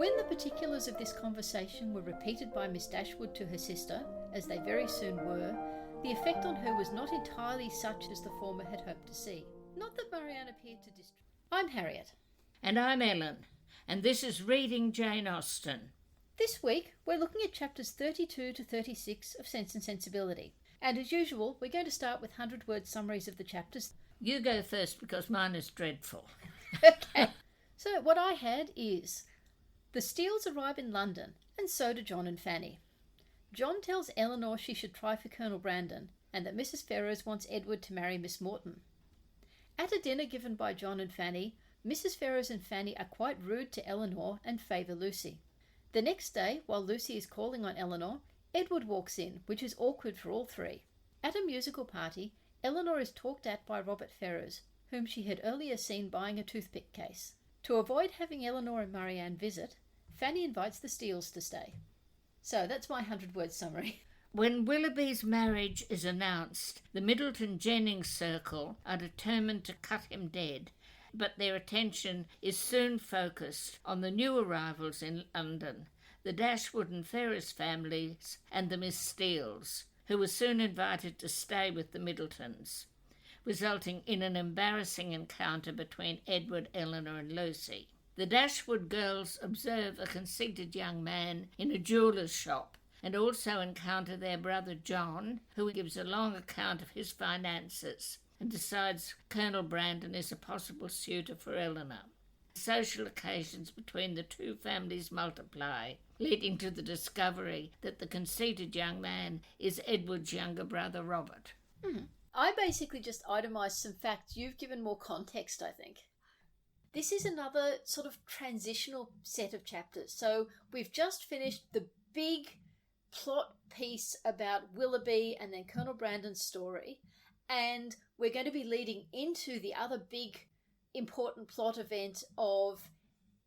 When the particulars of this conversation were repeated by Miss Dashwood to her sister, as they very soon were, the effect on her was not entirely such as the former had hoped to see. Not that Marianne appeared to distrust. I'm Harriet. And I'm Ellen, and this is Reading Jane Austen. This week, we're looking at chapters 32 to 36 of Sense and Sensibility. And as usual, we're going to start with 100-word summaries of the chapters. You go first because mine is dreadful. Okay. So what I had is, the Steeles arrive in London, and so do John and Fanny. John tells Elinor she should try for Colonel Brandon, and that Mrs. Ferrars wants Edward to marry Miss Morton. At a dinner given by John and Fanny, Mrs. Ferrars and Fanny are quite rude to Elinor and favour Lucy. The next day, while Lucy is calling on Elinor, Edward walks in, which is awkward for all three. At a musical party, Elinor is talked at by Robert Ferrars, whom she had earlier seen buying a toothpick case. To avoid having Elinor and Marianne visit, Fanny invites the Steeles to stay. So that's my 100-word summary. When Willoughby's marriage is announced, the Middleton-Jennings circle are determined to cut him dead, but their attention is soon focused on the new arrivals in London, the Dashwood and Ferrars families and the Miss Steeles, who were soon invited to stay with the Middletons, resulting in an embarrassing encounter between Edward, Elinor and Lucy. The Dashwood girls observe a conceited young man in a jeweller's shop and also encounter their brother John, who gives a long account of his finances and decides Colonel Brandon is a possible suitor for Elinor. Social occasions between the two families multiply, leading to the discovery that the conceited young man is Edward's younger brother Robert. I basically just itemised some facts. You've given more context, I think. This is another sort of transitional set of chapters. So we've just finished the big plot piece about Willoughby and then Colonel Brandon's story, and we're going to be leading into the other big important plot event of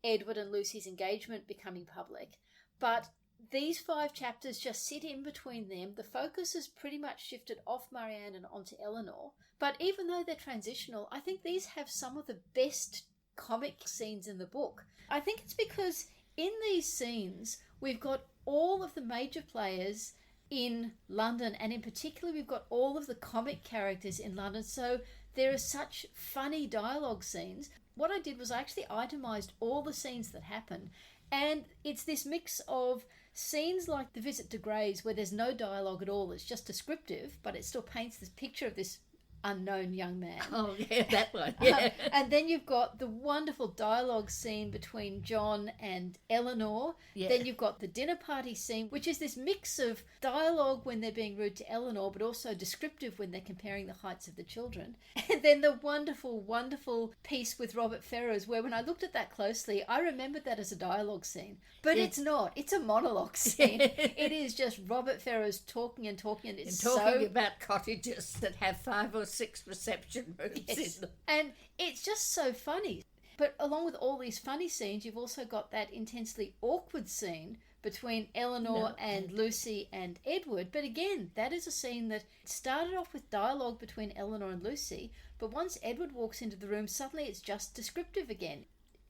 Edward and Lucy's engagement becoming public. But these 5 chapters just sit in between them. The focus has pretty much shifted off Marianne and onto Elinor. But even though they're transitional, I think these have some of the best comic scenes in the book. I think it's because in these scenes we've got all of the major players in London, and in particular we've got all of the comic characters in London, so there are such funny dialogue scenes. What I did was I actually itemised all the scenes that happen, and it's this mix of scenes like the visit to Gray's where there's no dialogue at all, it's just descriptive, but it still paints this picture of this unknown young man. Oh, yeah, that one, yeah. And then you've got the wonderful dialogue scene between John and Elinor. Yeah. Then you've got the dinner party scene, which is this mix of dialogue when they're being rude to Elinor, but also descriptive when they're comparing the heights of the children. And then the wonderful, wonderful piece with Robert Ferrars, where when I looked at that closely, I remembered that as a dialogue scene. But it's not. It's a monologue scene. It is just Robert Ferrars talking and talking, and it's talking about cottages that have 5 or 6 reception rooms in them. And it's just so funny. But along with all these funny scenes, you've also got that intensely awkward scene between Elinor and Lucy and Edward. But again, that is a scene that started off with dialogue between Elinor and Lucy, but once Edward walks into the room, suddenly it's just descriptive again.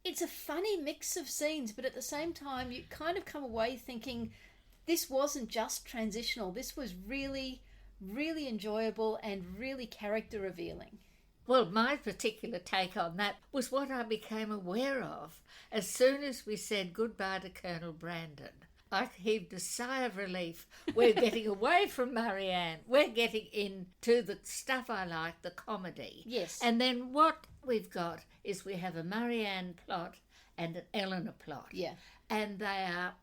It's a funny mix of scenes, but at the same time, you kind of come away thinking this wasn't just transitional. This was really, really enjoyable and really character revealing. Well, my particular take on that was what I became aware of as soon as we said goodbye to Colonel Brandon. I heaved a sigh of relief. We're getting away from Marianne. We're getting into the stuff I like, the comedy. Yes. And then what we've got is we have a Marianne plot and an Elinor plot. Yeah. And they are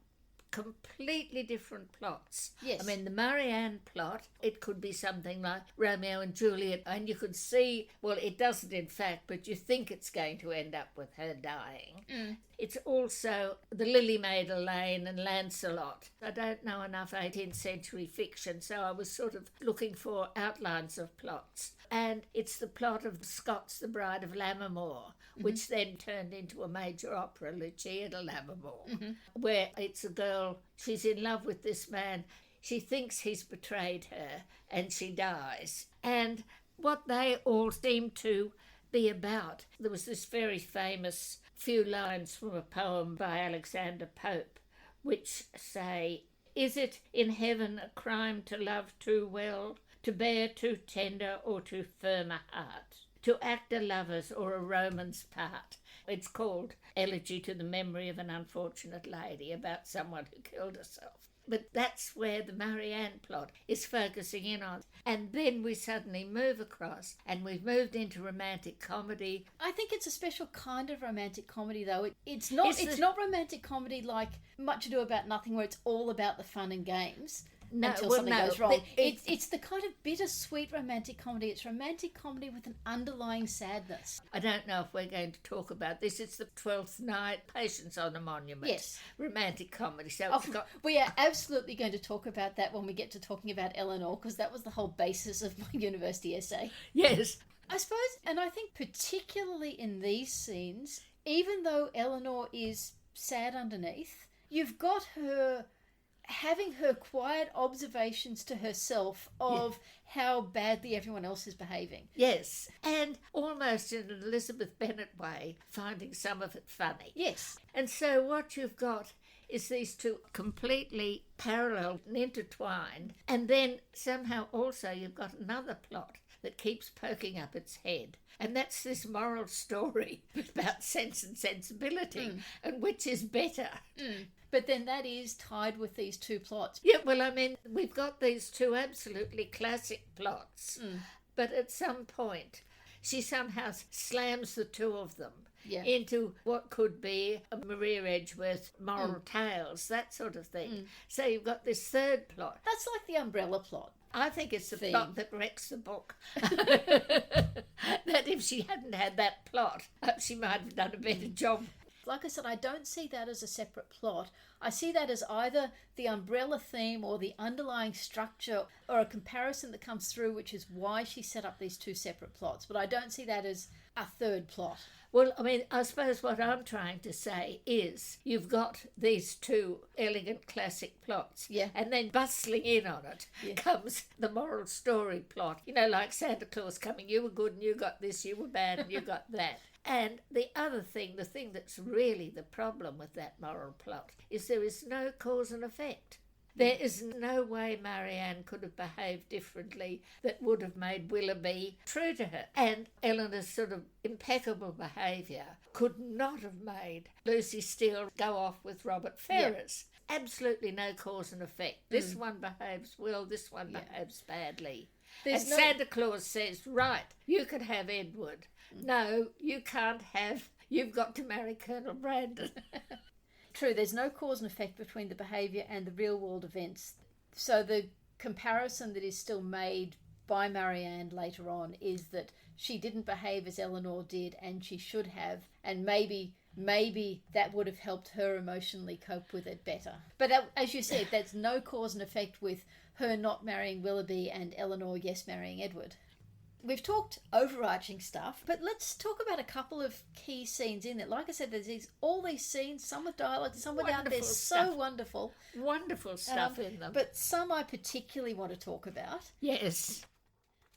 completely different plots. Yes. I mean, the Marianne plot, it could be something like Romeo and Juliet, and you could see, well, it doesn't in fact, but you think it's going to end up with her dying. It's also the Lily Maid Elaine and Lancelot. I don't know enough 18th century fiction, so I was sort of looking for outlines of plots. And it's the plot of Scott's The Bride of Lammermoor, which then turned into a major opera, Lucia de Lammermoor, where it's a girl, she's in love with this man, she thinks he's betrayed her, and she dies. And what they all seem to be about, there was this very famous few lines from a poem by Alexander Pope, which say, "Is it in heaven a crime to love too well, to bear too tender or too firm a heart, to act a lover's or a Roman's part?" It's called Elegy to the Memory of an Unfortunate Lady, about someone who killed herself. But that's where the Marianne plot is focusing in on. And then we suddenly move across, and we've moved into romantic comedy. I think it's a special kind of romantic comedy, though. It's not romantic comedy like Much Ado About Nothing, where it's all about the fun and games. Until something goes wrong. It's the kind of bittersweet romantic comedy. It's romantic comedy with an underlying sadness. I don't know if we're going to talk about this. It's the 12th night, Patience on a Monument. Yes. Romantic comedy. So we are absolutely going to talk about that when we get to talking about Elinor, because that was the whole basis of my university essay. Yes. I suppose, and I think particularly in these scenes, even though Elinor is sad underneath, you've got her having her quiet observations to herself of how badly everyone else is behaving. Yes, and almost in an Elizabeth Bennet way, finding some of it funny. Yes. And so what you've got is these two completely parallel and intertwined, and then somehow also you've got another plot that keeps poking up its head. And that's this moral story about sense and sensibility, and which is better. But then that is tied with these two plots. Yeah, well, I mean, we've got these two absolutely classic plots, but at some point she somehow slams the two of them into what could be a Maria Edgeworth moral tales, that sort of thing. So you've got this third plot. That's like the umbrella plot. I think it's the plot that wrecks the book. That if she hadn't had that plot, she might have done a better job. Like I said, I don't see that as a separate plot. I see that as either the umbrella theme or the underlying structure or a comparison that comes through, which is why she set up these two separate plots. But I don't see that as a third plot. Well, I mean, I suppose what I'm trying to say is you've got these two elegant classic plots, and then bustling in on it comes the moral story plot. You know, like Santa Claus coming, you were good and you got this, you were bad and you got that. And the other thing, the thing that's really the problem with that moral plot, is there is no cause and effect. There is no way Marianne could have behaved differently that would have made Willoughby true to her. And Elinor's sort of impeccable behaviour could not have made Lucy Steele go off with Robert Ferrars. Absolutely no cause and effect. This one behaves well, this one behaves badly. Santa Claus says, right, you could have Edward. No, you can't have, you've got to marry Colonel Brandon. True, there's no cause and effect between the behaviour and the real world events. So the comparison that is still made by Marianne later on is that she didn't behave as Elinor did and she should have, and maybe that would have helped her emotionally cope with it better. But as you said, there's no cause and effect with her not marrying Willoughby and Elinor, marrying Edward. We've talked overarching stuff, but let's talk about a couple of key scenes in it. Like I said, there's all these scenes, some with dialogue, some without. They're so wonderful. Wonderful stuff in them. But some I particularly want to talk about. Yes.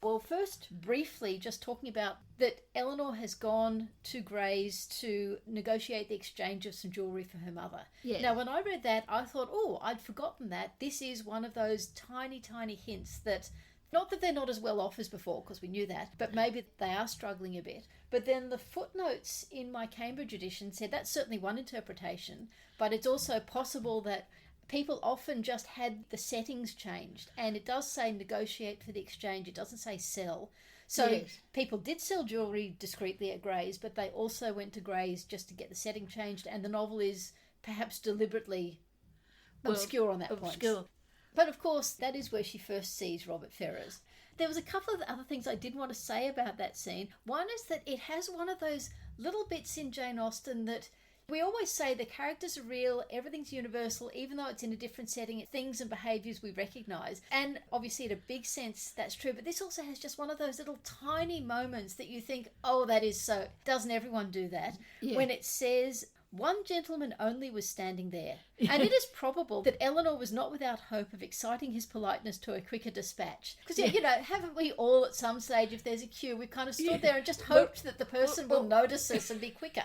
Well, first, briefly, just talking about that Elinor has gone to Gray's to negotiate the exchange of some jewellery for her mother. Yeah. Now, when I read that, I thought, I'd forgotten that. This is one of those tiny, tiny hints that... Not that they're not as well off as before, because we knew that, but maybe they are struggling a bit. But then the footnotes in my Cambridge edition said that's certainly one interpretation, but it's also possible that people often just had the settings changed, and it does say negotiate for the exchange, it doesn't say sell. So people did sell jewellery discreetly at Gray's, but they also went to Gray's just to get the setting changed, and the novel is perhaps deliberately obscure on that point. But of course, that is where she first sees Robert Ferrars. There was a couple of other things I did want to say about that scene. One is that it has one of those little bits in Jane Austen that we always say the characters are real, everything's universal, even though it's in a different setting, things and behaviours we recognise. And obviously in a big sense that's true, but this also has just one of those little tiny moments that you think, that is so. Doesn't everyone do that? Yeah. When it says, One gentleman only was standing there, and it is probable that Elinor was not without hope of exciting his politeness to a quicker dispatch. Because, haven't we all at some stage, if there's a queue, we've kind of stood there and just hoped that the person will notice us and be quicker.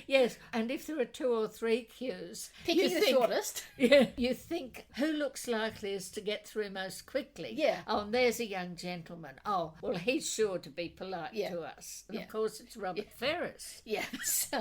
Yes, and if there are 2 or 3 queues... Picking the shortest. Yeah, you think, who looks likeliest to get through most quickly? Yeah. Oh, and there's a young gentleman. Oh, well, he's sure to be polite to us. And of course, it's Robert Ferrars. Yes.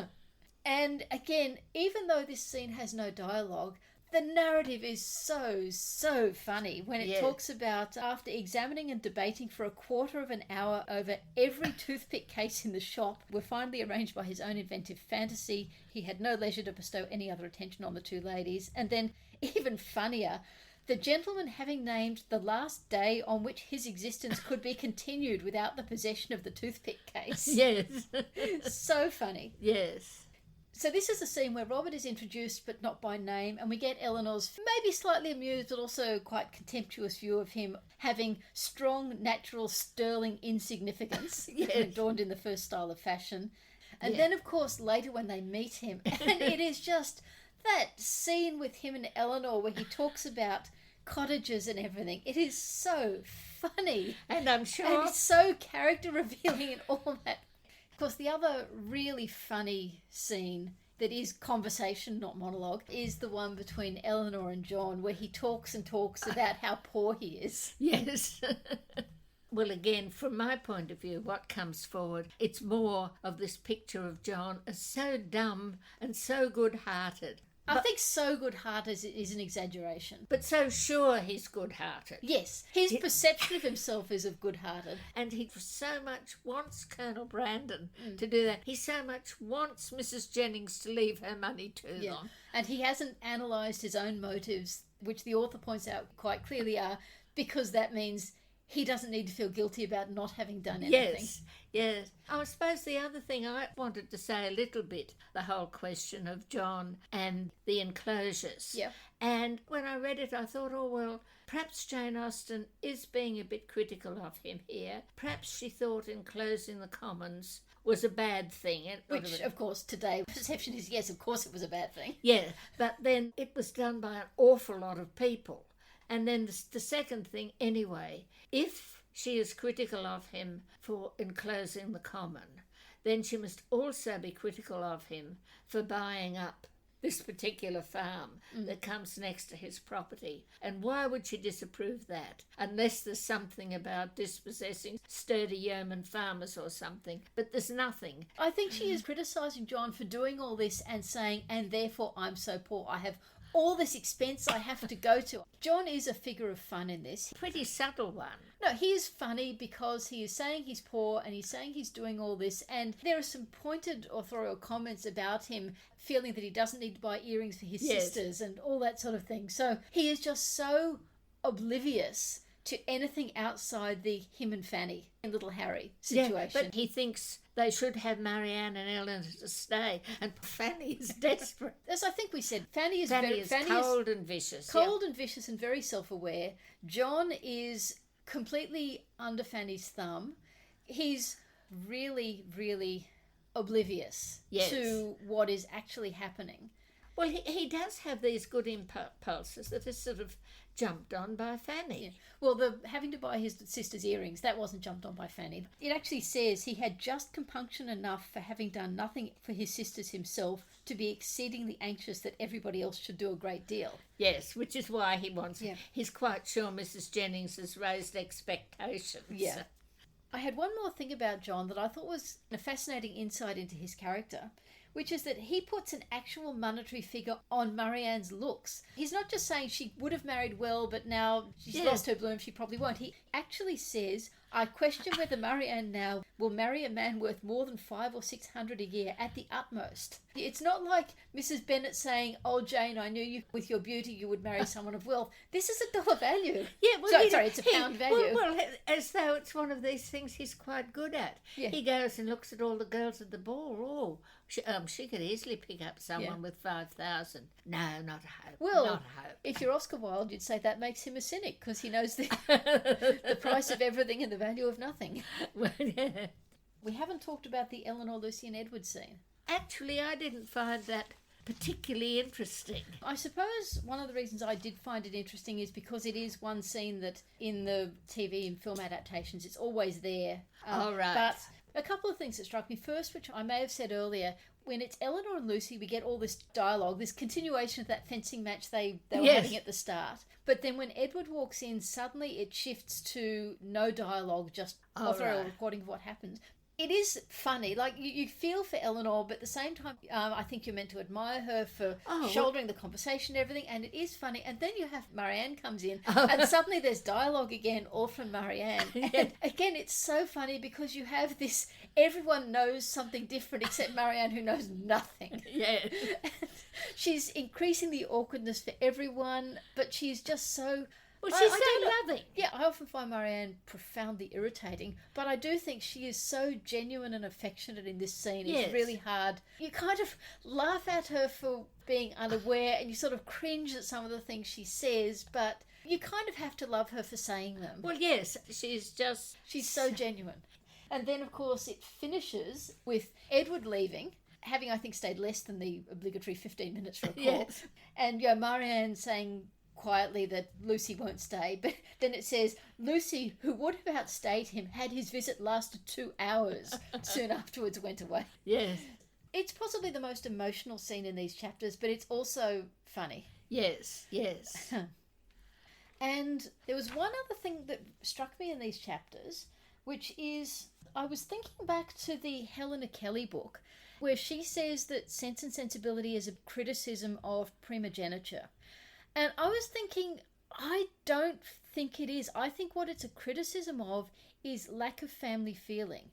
And again, even though this scene has no dialogue, the narrative is so funny when it talks about, after examining and debating for a quarter of an hour over every toothpick case in the shop, were finally arranged by his own inventive fantasy. He had no leisure to bestow any other attention on the 2 ladies. And then, even funnier, the gentleman having named the last day on which his existence could be continued without the possession of the toothpick case. Yes. So funny. Yes. So this is a scene where Robert is introduced but not by name, and we get Elinor's maybe slightly amused but also quite contemptuous view of him having strong, natural, sterling insignificance, adorned in the first style of fashion. And then, of course, later when they meet him, and it is just that scene with him and Elinor where he talks about cottages and everything. It is so funny. And I'm sure... And it's so character revealing and all that. Of course, the other really funny scene that is conversation, not monologue, is the one between Elinor and John, where he talks and talks about how poor he is. Yes. Well, again, from my point of view, what comes forward, it's more of this picture of John as so dumb and so good-hearted. I think so good-hearted is an exaggeration. But so sure he's good-hearted. Yes, his perception of himself is of good-hearted. And he so much wants Colonel Brandon to do that. He so much wants Mrs. Jennings to leave her money to them. And he hasn't analysed his own motives, which the author points out quite clearly are, because that means he doesn't need to feel guilty about not having done anything. Yes. I suppose the other thing I wanted to say a little bit, the whole question of John and the enclosures. Yeah. And when I read it, I thought, oh, well, perhaps Jane Austen is being a bit critical of him here. Perhaps she thought enclosing the commons was a bad thing. Which, of course, today, perception is, yes, of course it was a bad thing. Yeah, but then it was done by an awful lot of people. And then the second thing, anyway, if she is critical of him for enclosing the common, then she must also be critical of him for buying up this particular farm that comes next to his property. And why would she disapprove that? Unless there's something about dispossessing sturdy yeoman farmers or something. But there's nothing. I think she is criticising John for doing all this and saying, and therefore I'm so poor. I have all this expense I have to go to. John is a figure of fun in this. Pretty subtle one. No, he is funny because he is saying he's poor and he's saying he's doing all this, and there are some pointed authorial comments about him feeling that he doesn't need to buy earrings for his sisters and all that sort of thing. So he is just so oblivious to anything outside the him and Fanny and little Harry situation. Yeah, but he thinks they should have Marianne and Elinor to stay, and Fanny is desperate. As I think we said, Fanny is cold and vicious. Cold and vicious and very self-aware. John is completely under Fanny's thumb. He's really, really oblivious to what is actually happening. Well, he does have these good impulses that are sort of jumped on by Fanny. Yeah. Well, the having to buy his sister's earrings, that wasn't jumped on by Fanny. It actually says he had just compunction enough for having done nothing for his sisters himself to be exceedingly anxious that everybody else should do a great deal. Yes, which is why he wants it. He's quite sure Mrs. Jennings has raised expectations. Yeah. I had one more thing about John that I thought was a fascinating insight into his character, which is that he puts an actual monetary figure on Marianne's looks. He's not just saying she would have married well, but now she's lost her bloom, she probably won't. He actually says, I question whether Marianne now will marry a man worth more than $500 or $600 a year at the utmost. It's not like Mrs. Bennet saying, oh, Jane, I knew you with your beauty you would marry someone of wealth. This is a dollar value. Yeah, well, sorry, it's a pound value. Well, as though it's one of these things he's quite good at. Yeah. He goes and looks at all the girls at the ball. Oh, she could easily pick up someone with 5,000. No, not a hope. Well, not a hope. If you're Oscar Wilde, you'd say that makes him a cynic because he knows the price of everything and the value of nothing. Well, yeah. We haven't talked about the Elinor, Lucy and Edward scene. Actually, I didn't find that particularly interesting. I suppose one of the reasons I did find it interesting is because it is one scene that in the TV and film adaptations, it's always there. Right. But a couple of things that struck me. First, which I may have said earlier, when it's Elinor and Lucy, we get all this dialogue, this continuation of that fencing match they were having at the start. But then when Edward walks in, suddenly it shifts to no dialogue, just a recording of what happens. It is funny. Like, you feel for Elinor, but at the same time, I think you're meant to admire her for shouldering the conversation and everything, and it is funny. And then you have Marianne comes in, and suddenly there's dialogue again, all from Marianne. And again, it's so funny because you have this, everyone knows something different except Marianne, who knows nothing. Yeah. She's increasing the awkwardness for everyone, but she's just so... Well, she's so loving. Yeah, I often find Marianne profoundly irritating, but I do think she is so genuine and affectionate in this scene. Yes. It's really hard. You kind of laugh at her for being unaware, and you sort of cringe at some of the things she says, but you kind of have to love her for saying them. Well, yes, she's so genuine. And then, of course, it finishes with Edward leaving, having, I think, stayed less than the obligatory 15 minutes for a call. Yes. And Marianne saying quietly that Lucy won't stay, but then it says Lucy, who would have outstayed him had his visit lasted 2 hours, soon afterwards went away. Yes. It's possibly the most emotional scene in these chapters, but it's also funny. Yes. And there was one other thing that struck me in these chapters, which is, I was thinking back to the Helena Kelly book, where she says that Sense and Sensibility is a criticism of primogeniture. And I was thinking, I don't think it is. I think what it's a criticism of is lack of family feeling.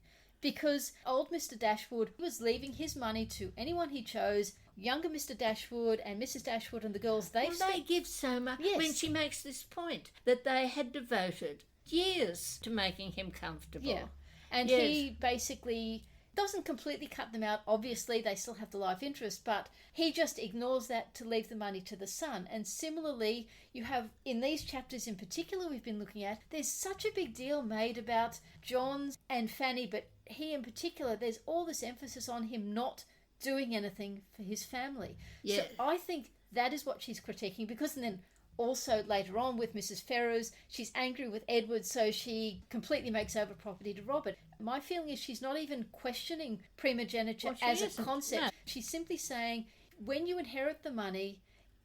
Because old Mr. Dashwood was leaving his money to anyone he chose. Younger Mr. Dashwood and Mrs. Dashwood and the girls, they give so much. Yes. When she makes this point that they had devoted years to making him comfortable. Yeah. And he basically doesn't completely cut them out. Obviously, they still have the life interest, but he just ignores that to leave the money to the son. And similarly, you have, in these chapters in particular we've been looking at, there's such a big deal made about John and Fanny, but he in particular, there's all this emphasis on him not doing anything for his family. Yes. So I think that is what she's critiquing, because then also later on with Mrs. Ferrars, she's angry with Edward, so she completely makes over property to Robert. My feeling is she's not even questioning primogeniture as a concept. No. She's simply saying, when you inherit the money,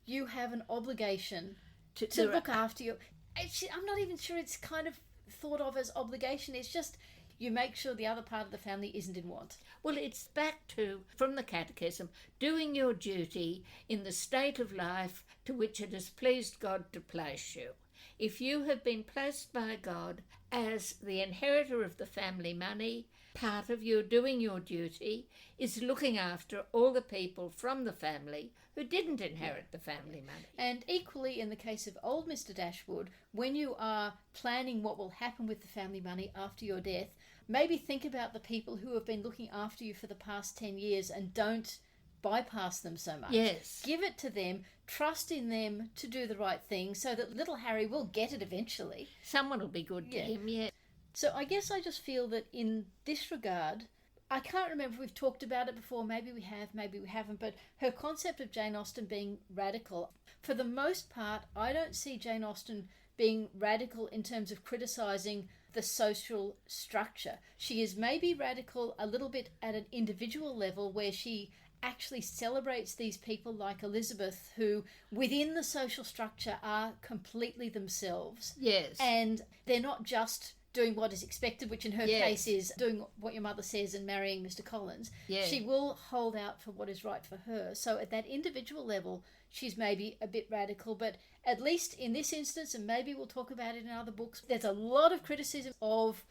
you have an obligation to look after you. I'm not even sure it's kind of thought of as obligation. It's just you make sure the other part of the family isn't in want. Well, it's back to, from the Catechism, doing your duty in the state of life to which it has pleased God to place you. If you have been placed by God as the inheritor of the family money, part of your doing your duty is looking after all the people from the family who didn't inherit the family money. And equally in the case of old Mr. Dashwood, when you are planning what will happen with the family money after your death, maybe think about the people who have been looking after you for the past 10 years and don't bypass them so much. Yes. Give it to them, trust in them to do the right thing so that little Harry will get it eventually. Someone will be good to him, yeah. So I guess I just feel that in this regard, I can't remember if we've talked about it before, maybe we have, maybe we haven't, but her concept of Jane Austen being radical, for the most part, I don't see Jane Austen being radical in terms of criticising the social structure. She is maybe radical a little bit at an individual level where she actually celebrates these people like Elizabeth who within the social structure are completely themselves. Yes. And they're not just doing what is expected, which in her case is doing what your mother says and marrying Mr. Collins. Yes. She will hold out for what is right for her. So at that individual level, she's maybe a bit radical, but at least in this instance, and maybe we'll talk about it in other books, there's a lot of criticism of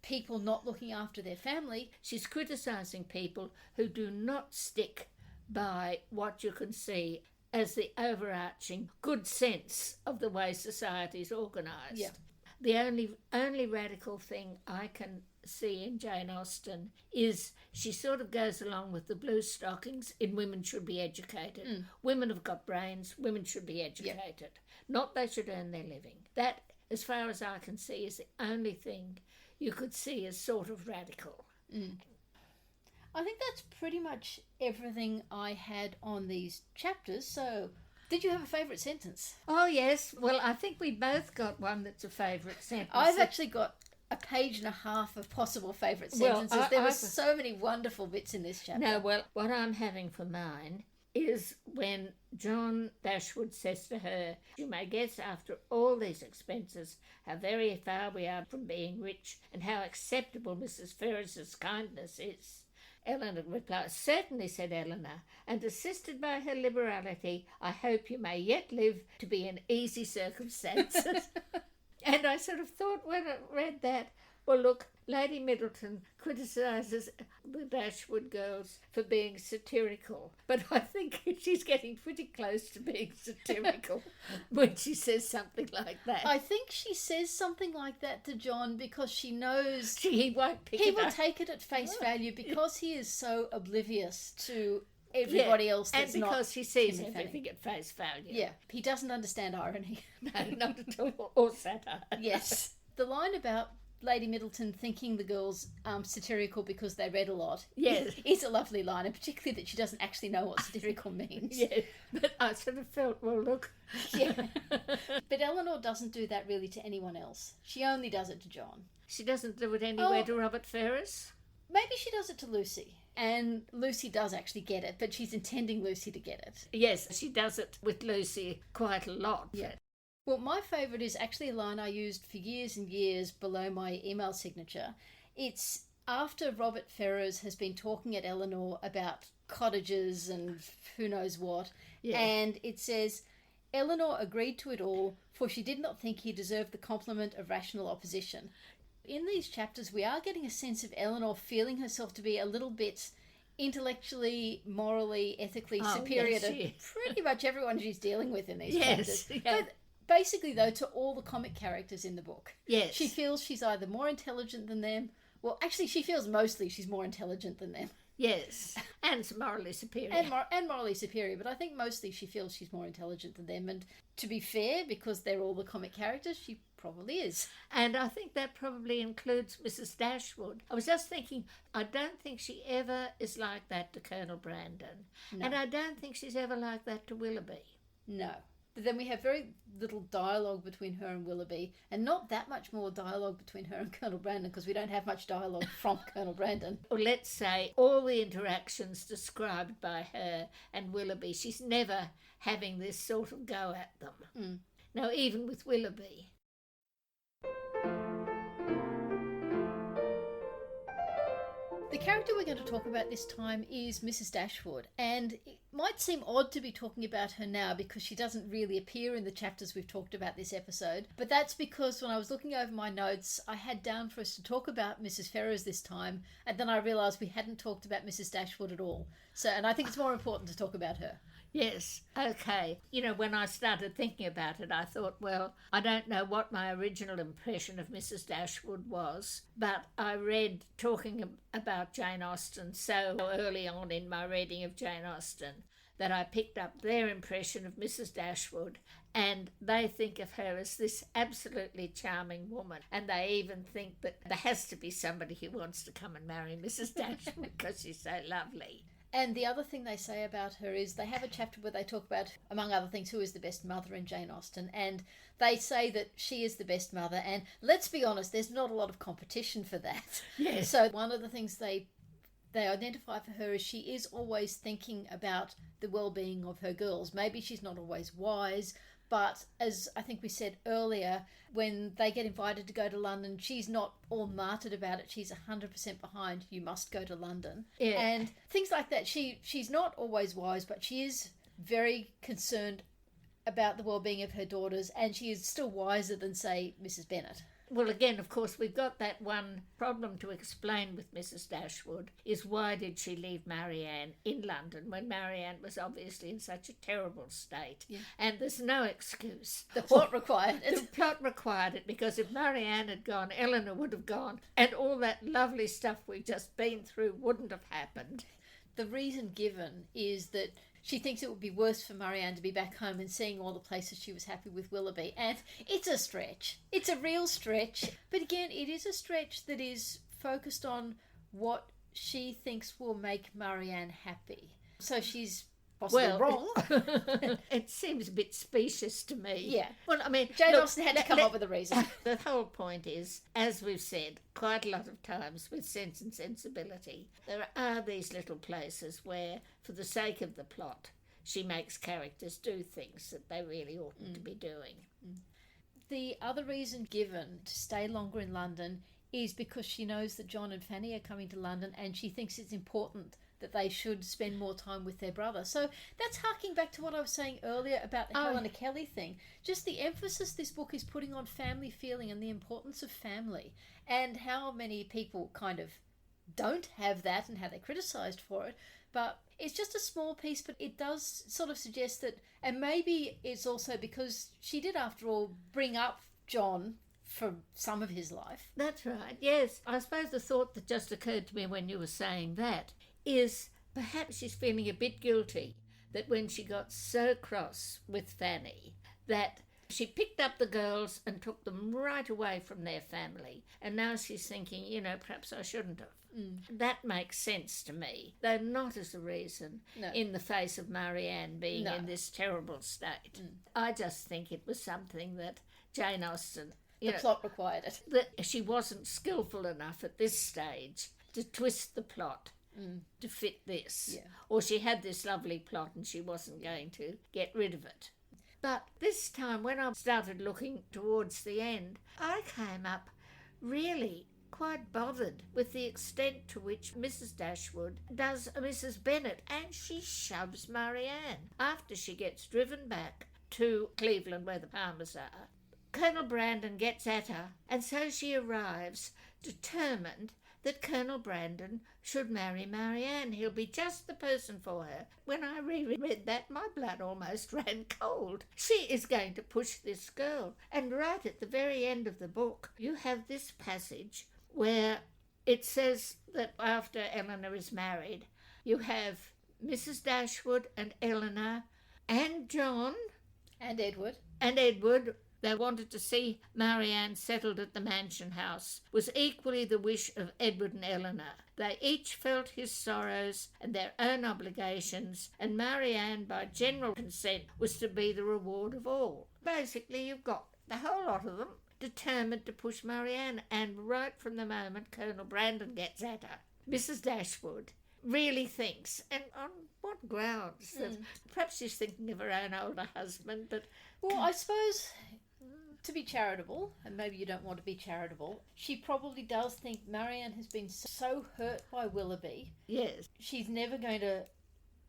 people not looking after their family. She's criticising people who do not stick by what you can see as the overarching good sense of the way society is organised. Yeah. The only radical thing I can see in Jane Austen is she sort of goes along with the blue stockings in women should be educated. Mm. Women have got brains, women should be educated. Not they should earn their living. That, as far as I can see, is the only thing you could see as sort of radical. Mm. I think that's pretty much everything I had on these chapters. So, did you have a favourite sentence? Oh, yes. Well, I think we both got one that's a favourite sentence. I've actually got a page and a half of possible favourite sentences. There were so many wonderful bits in this chapter. No, well, what I'm having for mine is when John Dashwood says to her, "You may guess after all these expenses how very far we are from being rich and how acceptable Mrs. Ferrars's kindness is." Elinor replies, "Certainly," said Elinor, "and assisted by her liberality, I hope you may yet live to be in easy circumstances." And I sort of thought when I read that, well, look, Lady Middleton criticises the Dashwood girls for being satirical, but I think she's getting pretty close to being satirical when she says something like that. I think she says something like that to John because she knows he won't pick he it will up. take it at face value because he is so oblivious to everybody else that's and because he sees Timothy everything at face value. Yeah, he doesn't understand irony. No, not at all, or satire. Yes. The line about Lady Middleton thinking the girls satirical because they read a lot is a lovely line, and particularly that she doesn't actually know what satirical means. Yeah, but I sort of felt, well, look. Yeah. But Elinor doesn't do that really to anyone else. She only does it to John. She doesn't do it anywhere to Robert Ferrars? Maybe she does it to Lucy. And Lucy does actually get it, but she's intending Lucy to get it. Yes, she does it with Lucy quite a lot. Yeah. Well, my favourite is actually a line I used for years and years below my email signature. It's after Robert Ferrars has been talking at Elinor about cottages and who knows what, and it says, "Elinor agreed to it all, for she did not think he deserved the compliment of rational opposition." In these chapters, we are getting a sense of Elinor feeling herself to be a little bit intellectually, morally, ethically superior to pretty much everyone she's dealing with in these chapters. Yeah. But basically, though, to all the comic characters in the book. Yes. She feels she's either more intelligent than them. Well, actually, she feels mostly she's more intelligent than them. Yes, and morally superior. And morally superior, but I think mostly she feels she's more intelligent than them. And to be fair, because they're all the comic characters, she probably is. And I think that probably includes Mrs. Dashwood. I was just thinking, I don't think she ever is like that to Colonel Brandon. No. And I don't think she's ever like that to Willoughby. No. But then we have very little dialogue between her and Willoughby, and not that much more dialogue between her and Colonel Brandon, because we don't have much dialogue from Colonel Brandon. Or let's say all the interactions described by her and Willoughby, she's never having this sort of go at them. Mm. Now, even with Willoughby. The character we're going to talk about this time is Mrs. Dashwood, and it might seem odd to be talking about her now because she doesn't really appear in the chapters we've talked about this episode, but that's because when I was looking over my notes, I had down for us to talk about Mrs. Ferrars this time, and then I realised we hadn't talked about Mrs. Dashwood at all. And I think it's more important to talk about her. Yes, okay. You know, when I started thinking about it, I thought, well, I don't know what my original impression of Mrs. Dashwood was, but I read talking about Jane Austen so early on in my reading of Jane Austen that I picked up their impression of Mrs. Dashwood, and they think of her as this absolutely charming woman, and they even think that there has to be somebody who wants to come and marry Mrs. Dashwood because she's so lovely. And the other thing they say about her is they have a chapter where they talk about, among other things, who is the best mother in Jane Austen. And they say that she is the best mother. And let's be honest, there's not a lot of competition for that. Yes. So one of the things they identify for her is she is always thinking about the well-being of her girls. Maybe she's not always wise, but as I think we said earlier, when they get invited to go to London, she's not all martyred about it. She's 100% behind, you must go to London. Yeah. And things like that. She's not always wise, but she is very concerned about the well-being of her daughters, and she is still wiser than, say, Mrs. Bennet. Well, again, of course, we've got that one problem to explain with Mrs. Dashwood, is why did she leave Marianne in London when Marianne was obviously in such a terrible state? Yeah. And there's no excuse. The plot required it. The plot required it, because if Marianne had gone, Elinor would have gone, and all that lovely stuff we've just been through wouldn't have happened. The reason given is that she thinks it would be worse for Marianne to be back home and seeing all the places she was happy with Willoughby. And it's a stretch. It's a real stretch. But again, it is a stretch that is focused on what she thinks will make Marianne happy. So she's possibly wrong. It seems a bit specious to me. Yeah. Well, I mean, Jane Austen had to come up with a reason. The whole point is, as we've said quite a lot of times with Sense and Sensibility, there are these little places where, for the sake of the plot, she makes characters do things that they really oughtn't to be doing. The other reason given to stay longer in London is because she knows that John and Fanny are coming to London, and she thinks it's important that they should spend more time with their brother. So that's harking back to what I was saying earlier about the Helena Kelly thing. Just the emphasis this book is putting on family feeling and the importance of family, and how many people kind of don't have that and how they're criticised for it. But it's just a small piece, but it does sort of suggest that, and maybe it's also because she did, after all, bring up John for some of his life. That's right, yes. I suppose the thought that just occurred to me when you were saying that is perhaps she's feeling a bit guilty that when she got so cross with Fanny that she picked up the girls and took them right away from their family, and now she's thinking, perhaps I shouldn't have. That makes sense to me, though not as a reason in the face of Marianne being in this terrible state. I just think it was something that Jane Austen, the plot required it. That she wasn't skillful enough at this stage to twist the plot to fit this. Yeah. Or she had this lovely plot and she wasn't going to get rid of it. But this time, when I started looking towards the end, I came up really quite bothered with the extent to which Mrs. Dashwood does Mrs. Bennet, and she shoves Marianne after she gets driven back to Cleveland where the Palmers are. Colonel Brandon gets at her, and so she arrives determined that Colonel Brandon should marry Marianne. He'll be just the person for her. When I reread that, my blood almost ran cold. She is going to push this girl. And right at the very end of the book, you have this passage where it says that after Elinor is married, you have Mrs. Dashwood and Elinor and John and Edward. They wanted to see Marianne settled at the mansion house, was equally the wish of Edward and Elinor. They each felt his sorrows and their own obligations, and Marianne, by general consent, was to be the reward of all. Basically, you've got the whole lot of them determined to push Marianne, and right from the moment Colonel Brandon gets at her, Mrs. Dashwood really thinks, and on what grounds, that perhaps she's thinking of her own older husband, but... Well, I suppose, to be charitable, and maybe you don't want to be charitable, she probably does think Marianne has been so hurt by Willoughby. Yes. She's never going to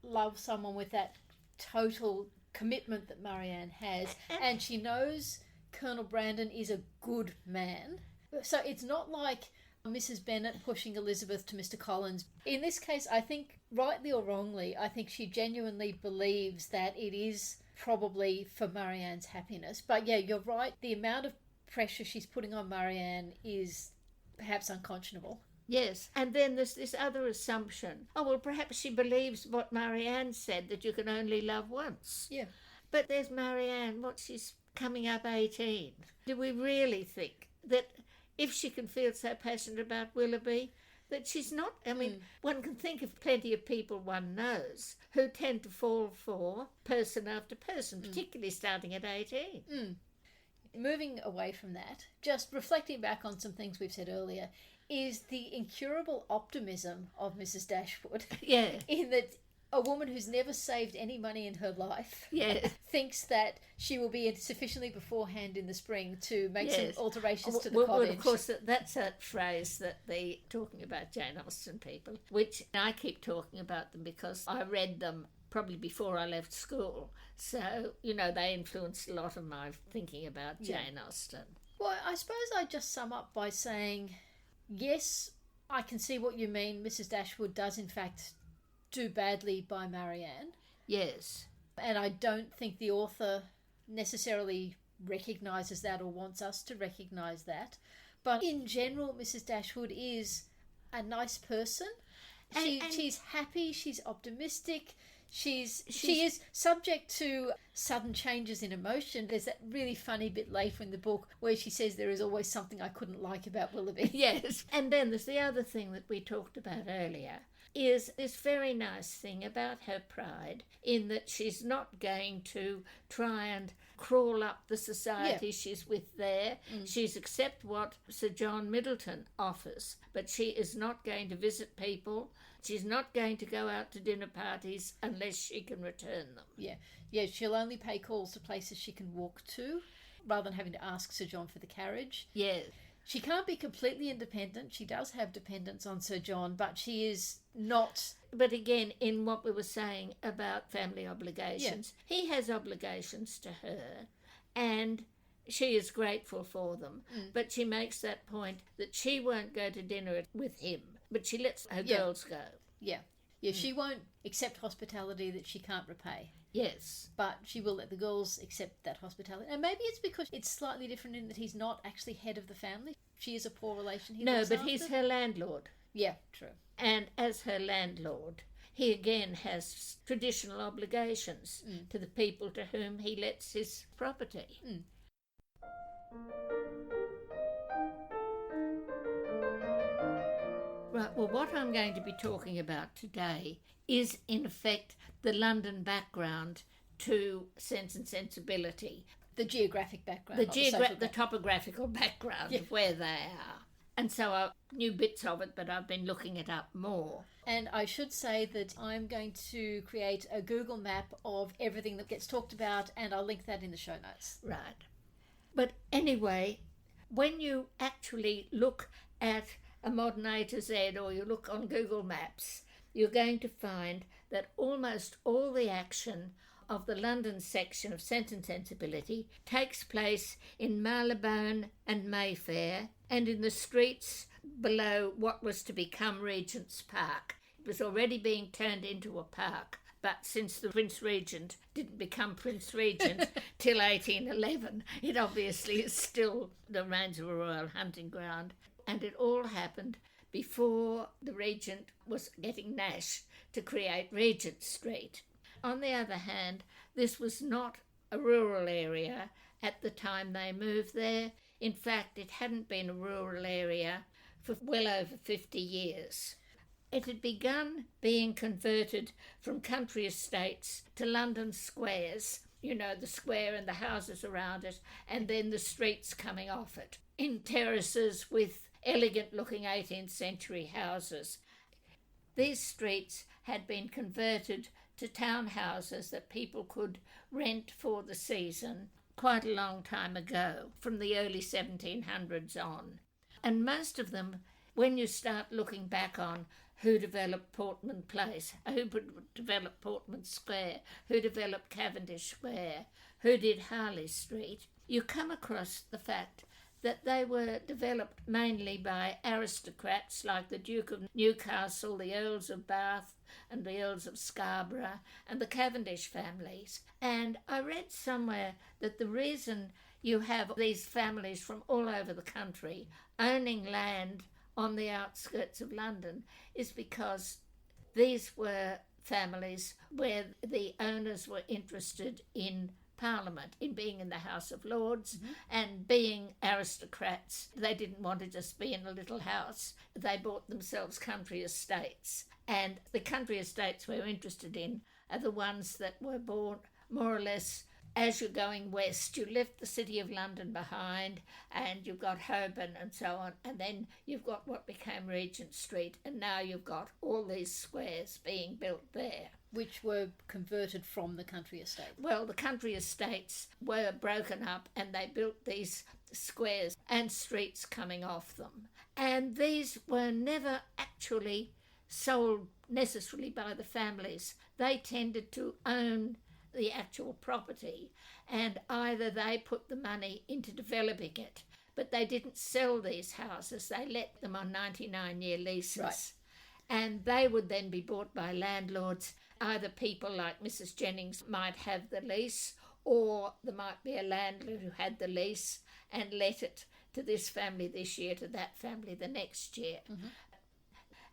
love someone with that total commitment that Marianne has, and she knows Colonel Brandon is a good man. So it's not like Mrs. Bennet pushing Elizabeth to Mr. Collins. In this case, I think, rightly or wrongly, I think she genuinely believes that it is probably for Marianne's happiness. But yeah, you're right. The amount of pressure she's putting on Marianne is perhaps unconscionable. Yes, and then there's this other assumption. Oh, well, perhaps she believes what Marianne said, that you can only love once. Yeah. But there's Marianne, she's coming up 18. Do we really think that if she can feel so passionate about Willoughby, that she's not... I mean, one can think of plenty of people one knows who tend to fall for person after person, particularly starting at 18. Moving away from that, just reflecting back on some things we've said earlier, is the incurable optimism of Mrs. Dashwood. Yeah. In that a woman who's never saved any money in her life thinks that she will be sufficiently beforehand in the spring to make some alterations to the cottage. Well, of course, that's a phrase that they talking about Jane Austen people, which I keep talking about them because I read them probably before I left school. So, they influenced a lot of my thinking about Jane Austen. Well, I suppose I'd just sum up by saying, yes, I can see what you mean. Mrs. Dashwood does, in fact, do badly by Marianne. Yes. And I don't think the author necessarily recognises that or wants us to recognise that. But in general, Mrs. Dashwood is a nice person. She's happy, she's optimistic, She is subject to sudden changes in emotion. There's that really funny bit later in the book where she says there is always something I couldn't like about Willoughby. Yes. And then there's the other thing that we talked about earlier, is this very nice thing about her pride in that she's not going to try and crawl up the society she's with there. She's accept what Sir John Middleton offers, but she is not going to visit people. She's not going to go out to dinner parties unless she can return them. Yeah, she'll only pay calls to places she can walk to rather than having to ask Sir John for the carriage. Yeah. She can't be completely independent. She does have dependence on Sir John, but she is not... But again, in what we were saying about family obligations, he has obligations to her and she is grateful for them. But she makes that point that she won't go to dinner with him, but she lets her girls go. Yeah, she won't accept hospitality that she can't repay. Yes. But she will let the girls accept that hospitality. And maybe it's because it's slightly different in that he's not actually head of the family. She is a poor relation. He's her landlord. Yeah, true. And as her landlord, he again has traditional obligations to the people to whom he lets his property. Right, well, what I'm going to be talking about today is, in effect, the London background to Sense and Sensibility. The geographic background. The topographical background of where they are. And so I knew bits of it, but I've been looking it up more. And I should say that I'm going to create a Google map of everything that gets talked about, and I'll link that in the show notes. Right. But anyway, when you actually look at a modern A to Z, or you look on Google Maps, you're going to find that almost all the action of the London section of Sense and Sensibility takes place in Marylebone and Mayfair and in the streets below what was to become Regent's Park. It was already being turned into a park, but since the Prince Regent didn't become Prince Regent till 1811, it obviously is still the remains of a royal hunting ground. And it all happened before the Regent was getting Nash to create Regent Street. On the other hand, this was not a rural area at the time they moved there. In fact, it hadn't been a rural area for well over 50 years. It had begun being converted from country estates to London squares, the square and the houses around it, and then the streets coming off it, in terraces with elegant-looking 18th century houses. These streets had been converted to townhouses that people could rent for the season quite a long time ago, from the early 1700s on. And most of them, when you start looking back on who developed Portman Place, who developed Portman Square, who developed Cavendish Square, who did Harley Street, you come across the fact that they were developed mainly by aristocrats like the Duke of Newcastle, the Earls of Bath and the Earls of Scarborough and the Cavendish families. And I read somewhere that the reason you have these families from all over the country owning land on the outskirts of London is because these were families where the owners were interested in Parliament, in being in the House of Lords and being aristocrats. They didn't want to just be in a little house. They bought themselves country estates. And the country estates we're interested in are the ones that were bought more or less as you're going west. You left the city of London behind and you've got Holborn and so on, and then you've got what became Regent Street, and now you've got all these squares being built there. Which were converted from the country estate. Well, the country estates were broken up and they built these squares and streets coming off them. And these were never actually sold necessarily by the families. They tended to own the actual property, and either they put the money into developing it, but they didn't sell these houses. They let them on 99-year leases. Right. And they would then be bought by landlords. Either people like Mrs. Jennings might have the lease, or there might be a landlord who had the lease and let it to this family this year, to that family the next year.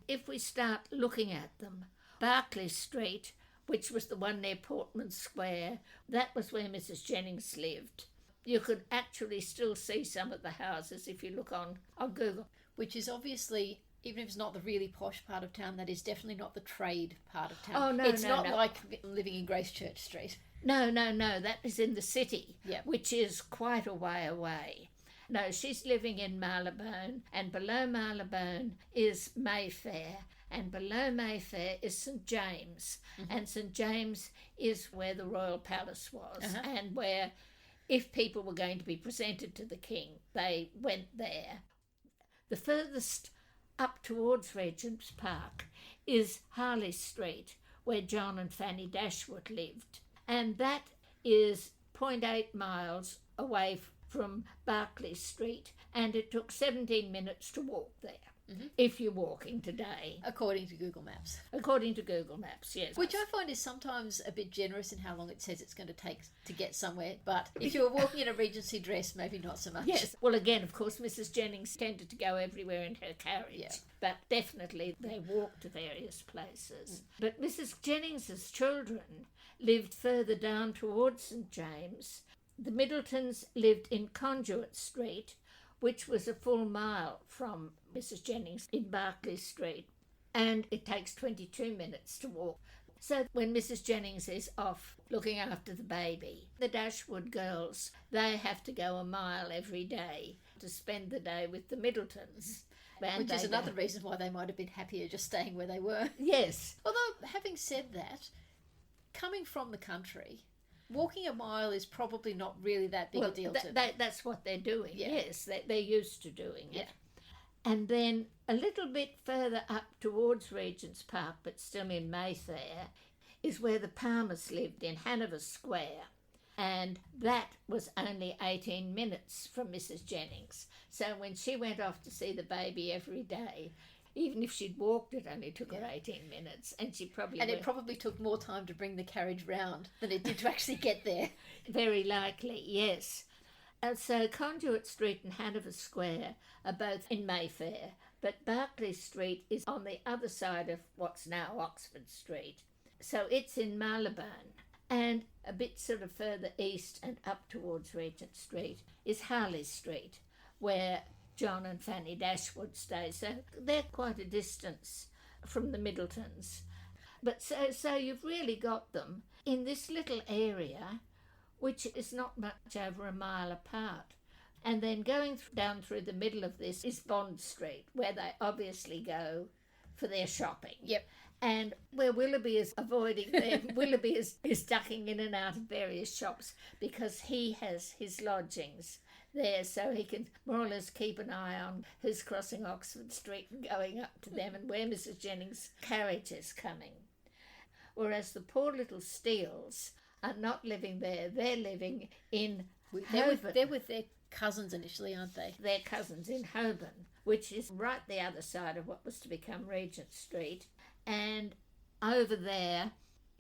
If we start looking at them, Berkeley Street, which was the one near Portman Square. That was where Mrs. Jennings lived. You could actually still see some of the houses if you look on Google. Which is obviously, even if it's not the really posh part of town, that is definitely not the trade part of town. Oh, no, it's no, not no. like living in Gracechurch Street. No, that is in the city, Yeah. which is quite a way away. No, she's living in Marylebone, and below Marylebone is Mayfair, and below Mayfair is St James, and St James is where the Royal Palace was, and where, if people were going to be presented to the King, they went there. The furthest up towards Regent's Park is Harley Street, where John and Fanny Dashwood lived, and that is 0.8 miles away from Berkeley Street, and it took 17 minutes to walk there, if you're walking today. According to Google Maps. According to Google Maps, yes. Which I find is sometimes a bit generous in how long it says it's going to take to get somewhere, but if you're walking in a Regency dress, maybe not so much. Yes, well, again, of course, Mrs. Jennings tended to go everywhere in her carriage, but definitely they walked to various places. But Mrs. Jennings's children lived further down towards St James. The Middletons lived in Conduit Street, which was a full mile from Mrs. Jennings in Berkeley Street, and it takes 22 minutes to walk. So when Mrs. Jennings is off looking after the baby, the Dashwood girls, they have to go a mile every day to spend the day with the Middletons. Which is another reason why they might have been happier just staying where they were. Yes. Although, having said that, coming from the country, walking a mile is probably not really that big a deal to them. That's what they're doing, yes. They're used to doing it. And then a little bit further up towards Regent's Park, but still in Mayfair, is where the Palmers lived in Hanover Square. And that was only 18 minutes from Mrs. Jennings. So when she went off to see the baby every day, even if she'd walked, it only took her 18 minutes, and she probably... And it probably took more time to bring the carriage round than it did to actually get there. Very likely, yes. So Conduit Street and Hanover Square are both in Mayfair, but Berkeley Street is on the other side of what's now Oxford Street. So it's in Marylebone. And a bit sort of further east and up towards Regent Street is Harley Street, where John and Fanny Dashwood stay. So they're quite a distance from the Middletons. But so you've really got them in this little area, which is not much over a mile apart. And then going down through the middle of this is Bond Street, where they obviously go for their shopping. Yep. And where Willoughby is avoiding them, Willoughby is ducking in and out of various shops because he has his lodgings there, so he can more or less keep an eye on who's crossing Oxford Street and going up to them and where Mrs. Jennings' carriage is coming. Whereas the poor little Steeles are not living there, they're living in Holborn. They're with their cousins initially, aren't they? Their cousins in Holborn, which is right the other side of what was to become Regent Street, and over there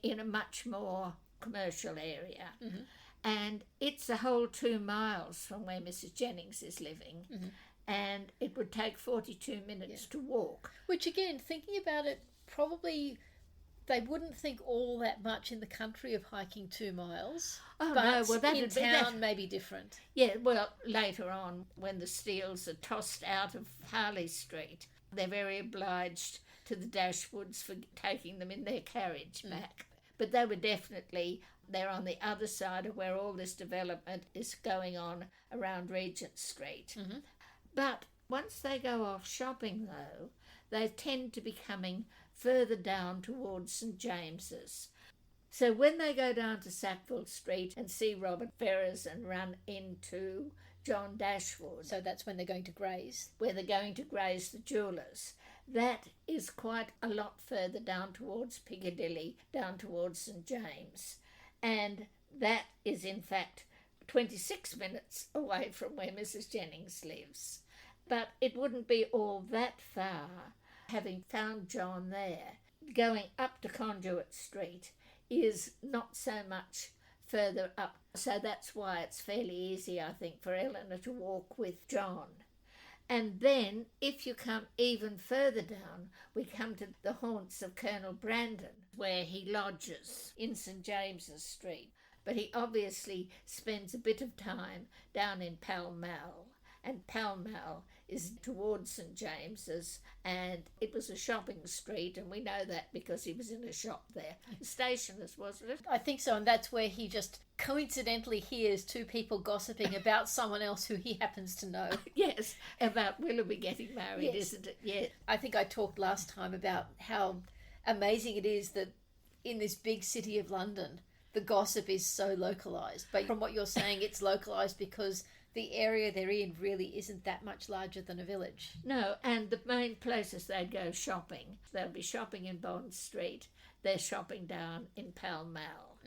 in a much more commercial area. Mm-hmm. And it's a whole 2 miles from where Mrs. Jennings is living, and it would take 42 minutes to walk. Which, again, thinking about it, probably they wouldn't think all that much in the country of hiking 2 miles. Oh, but no, well, in town may be different. Yeah, well, later on, when the Steeles are tossed out of Harley Street, they're very obliged to the Dashwoods for taking them in their carriage back. But they were definitely... They're on the other side of where all this development is going on around Regent Street. Mm-hmm. But once they go off shopping, though, they tend to be coming further down towards St James's. So when they go down to Sackville Street and see Robert Ferrars and run into John Dashwood... So that's when they're going to graze? Where they're going to graze the jewellers. That is quite a lot further down towards Piccadilly, down towards St James. And that is, in fact, 26 minutes away from where Mrs. Jennings lives. But it wouldn't be all that far, having found John there. Going up to Conduit Street is not so much further up. So that's why it's fairly easy, I think, for Elinor to walk with John. And then, if you come even further down, we come to the haunts of Colonel Brandon, where he lodges in St James's Street. But he obviously spends a bit of time down in Pall Mall, and Pall Mall is towards St James's, and it was a shopping street, and we know that because he was in a shop there. The stationer's, wasn't it? I think so, and that's where he just coincidentally hears two people gossiping about someone else who he happens to know. Yes, about Willoughby getting married, Yes. isn't it? Yeah. I think I talked last time about how amazing it is that in this big city of London, the gossip is so localised. But from what you're saying, it's localised because the area they're in really isn't that much larger than a village. No, and the main places they'd go shopping, they'll be shopping in Bond Street, they're shopping down in Pall Mall.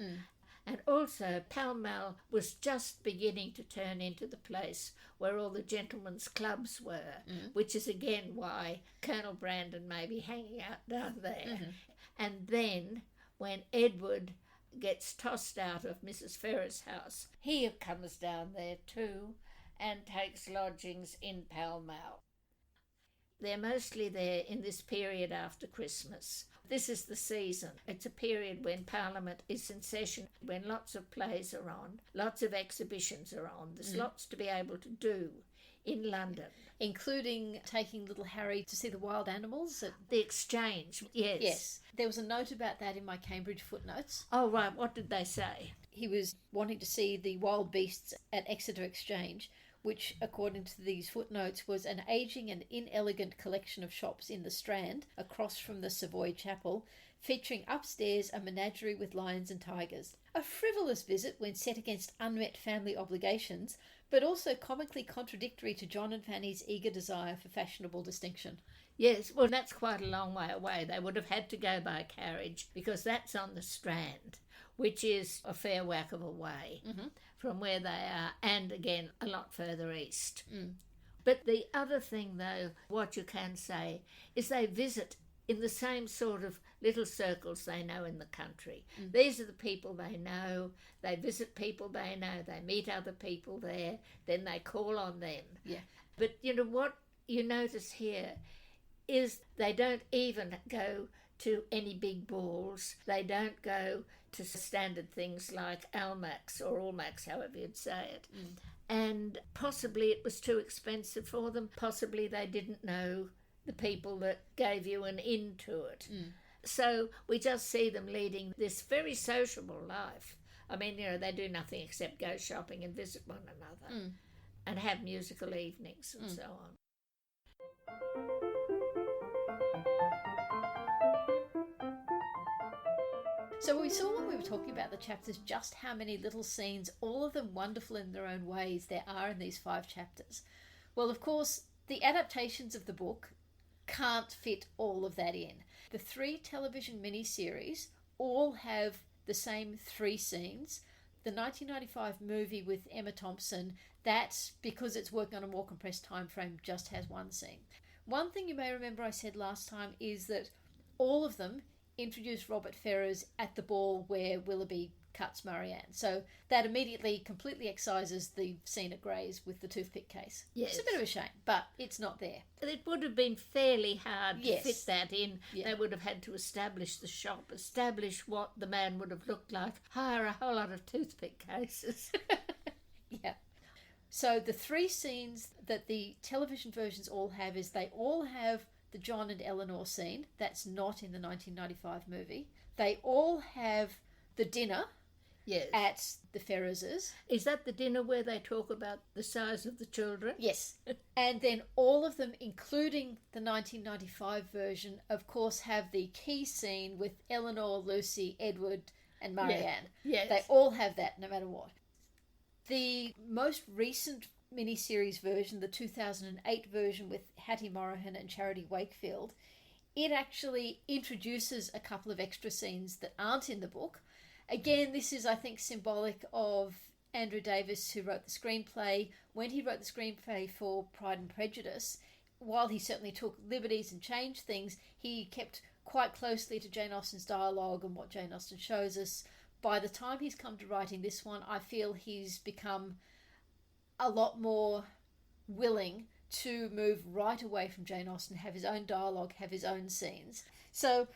And also, Pall Mall was just beginning to turn into the place where all the gentlemen's clubs were, which is again why Colonel Brandon may be hanging out down there. And then, when Edward gets tossed out of Mrs. Ferrars' house, he comes down there too and takes lodgings in Pall Mall. They're mostly there in this period after Christmas. This is the season. It's a period when Parliament is in session, when lots of plays are on, lots of exhibitions are on. There's lots to be able to do in London. Including taking little Harry to see the wild animals. The Exchange, yes. Yes. There was a note about that in my Cambridge footnotes. Oh, right. What did they say? He was wanting to see the wild beasts at Exeter Exchange, which, according to these footnotes, was an ageing and inelegant collection of shops in the Strand, across from the Savoy Chapel, featuring upstairs a menagerie with lions and tigers. A frivolous visit when set against unmet family obligations, but also comically contradictory to John and Fanny's eager desire for fashionable distinction. Yes, well, that's quite a long way away. They would have had to go by carriage because that's on the Strand, which is a fair whack of a way from where they are, and again, a lot further east. But the other thing, though, what you can say, is they visit in the same sort of little circles they know in the country. These are the people they know. They visit people they know. They meet other people there. Then they call on them. Yeah. But you know what you notice here is they don't even go to any big balls. They don't go to standard things like Almax or Allmax, however you'd say it. And possibly it was too expensive for them. Possibly they didn't know the people that gave you an in to it. So we just see them leading this very sociable life. I mean, you know, they do nothing except go shopping and visit one another and have musical evenings and so on. So we saw when we were talking about the chapters just how many little scenes, all of them wonderful in their own ways, there are in these 5 chapters. Well, of course, the adaptations of the book can't fit all of that in. The 3 television miniseries all have the same 3 scenes. The 1995 movie with Emma Thompson, that, because it's working on a more compressed time frame, just has 1 scene. One thing you may remember I said last time is that all of them introduced Robert Ferrars at the ball where Willoughby cuts Marianne. So that immediately completely excises the scene at Gray's with the toothpick case. Yes. It's a bit of a shame, but it's not there. It would have been fairly hard to Yes. fit that in. Yeah. They would have had to establish the shop, establish what the man would have looked like, hire a whole lot of toothpick cases. Yeah. So the 3 scenes that the television versions all have is they all have the John and Elinor scene. That's not in the 1995 movie. They all have the dinner Yes. at the Ferrarses. Is that the dinner where they talk about the size of the children? Yes. And then all of them, including the 1995 version, of course, have the key scene with Elinor, Lucy, Edward and Marianne. Yes. They all have that no matter what. The most recent miniseries version, the 2008 version with Hattie Morahan and Charity Wakefield, it actually introduces a couple of extra scenes that aren't in the book. Again, this is, I think, symbolic of Andrew Davis, who wrote the screenplay. When he wrote the screenplay for Pride and Prejudice, while he certainly took liberties and changed things, he kept quite closely to Jane Austen's dialogue and what Jane Austen shows us. By the time he's come to writing this one, I feel he's become a lot more willing to move right away from Jane Austen, have his own dialogue, have his own scenes. So